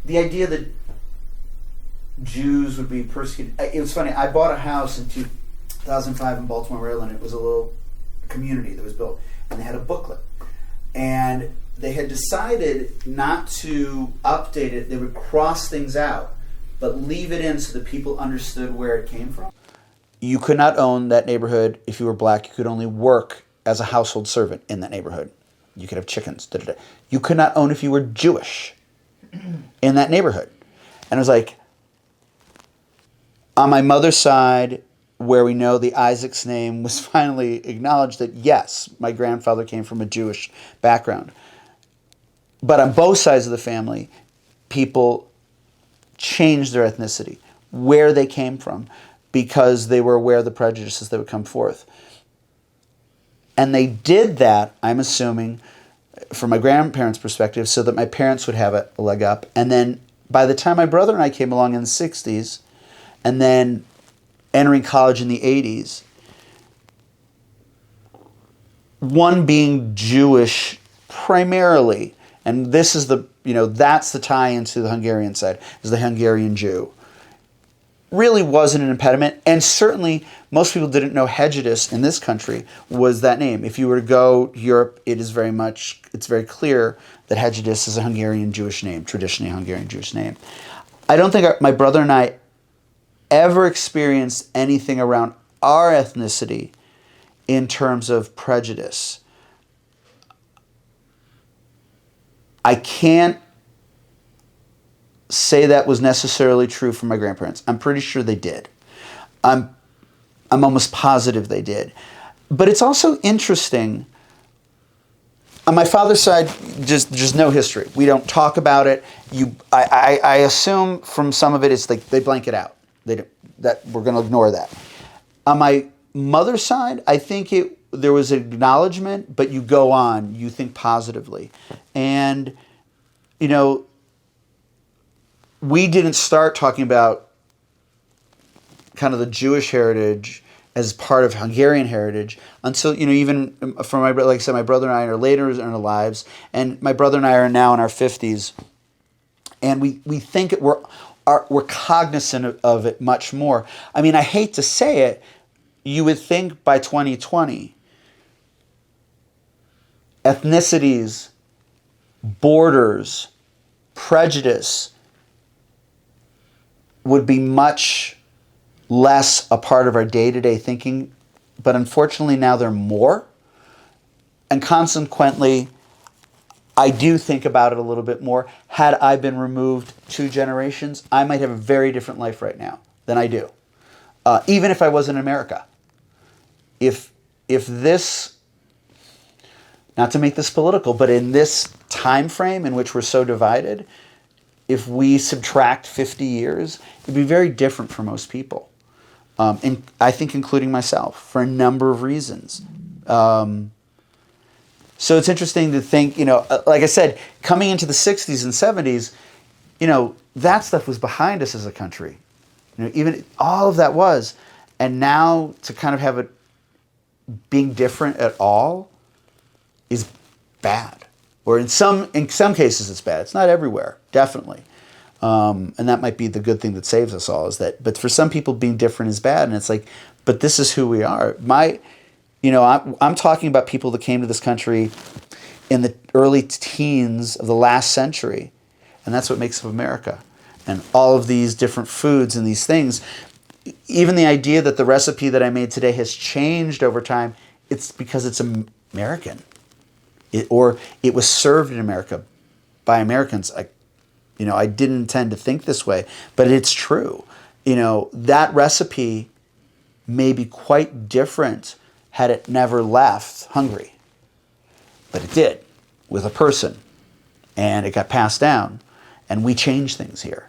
the idea that Jews would be persecuted. It was funny. I bought a house in 2005 in Baltimore, Maryland. It was a little community that was built, and they had a booklet. And they had decided not to update it. They would cross things out, but leave it in so that people understood where it came from. You could not own that neighborhood if you were black. You could only work as a household servant in that neighborhood. You could have chickens. Da, da, da. You could not own if you were Jewish in that neighborhood. And it was like, on my mother's side, where we know the Isaac's name was finally acknowledged, that yes, my grandfather came from a Jewish background. But on both sides of the family, people changed their ethnicity, where they came from, because they were aware of the prejudices that would come forth. And they did that, I'm assuming, from my grandparents' perspective, so that my parents would have a leg up. And then by the time my brother and I came along in the 60s, and then entering college in the 80s, one being Jewish primarily, and this is the, that's the tie into the Hungarian side, is the Hungarian Jew, really wasn't an impediment. And certainly most people didn't know Prejudice in this country was that name. If you were to go to Europe, it's very clear that Prejudice is a Hungarian Jewish name, traditionally a Hungarian Jewish name. I don't think my brother and I ever experienced anything around our ethnicity in terms of prejudice. I can't say that was necessarily true for my grandparents. I'm pretty sure they did. I'm almost positive they did. But it's also interesting. On my father's side, just no history. We don't talk about it. I assume from some of it, it's like they blank it out. That we're going to ignore that. On my mother's side, I think there was an acknowledgement, but you go on, you think positively. And, we didn't start talking about kind of the Jewish heritage as part of Hungarian heritage until, even for like I said, my brother and I are later in our lives, and my brother and I are now in our 50s, and we think we're cognizant of it much more. I mean, I hate to say it, you would think by 2020, ethnicities, borders, prejudice would be much less a part of our day-to-day thinking, but unfortunately now they're more. And consequently, I do think about it a little bit more. Had I been removed 2 generations, I might have a very different life right now than I do. Even if I was in America. If this, not to make this political, but in this time frame in which we're so divided, if we subtract 50 years, it'd be very different for most people. And I think including myself, for a number of reasons. So it's interesting to think, like I said, coming into the 60s and 70s, that stuff was behind us as a country. Even all of that was. And now to kind of have it being different at all is bad. Or in some cases it's bad. It's not everywhere, definitely. And that might be the good thing that saves us all, is that, but for some people being different is bad. And it's like, but this is who we are. I'm talking about people that came to this country in the early teens of the last century. And that's what makes up America. And all of these different foods and these things, even the idea that the recipe that I made today has changed over time, it's because it's American. Or it was served in America by Americans. I didn't intend to think this way, but it's true. That recipe may be quite different had it never left Hungary. But it did, with a person. And it got passed down. And we changed things here.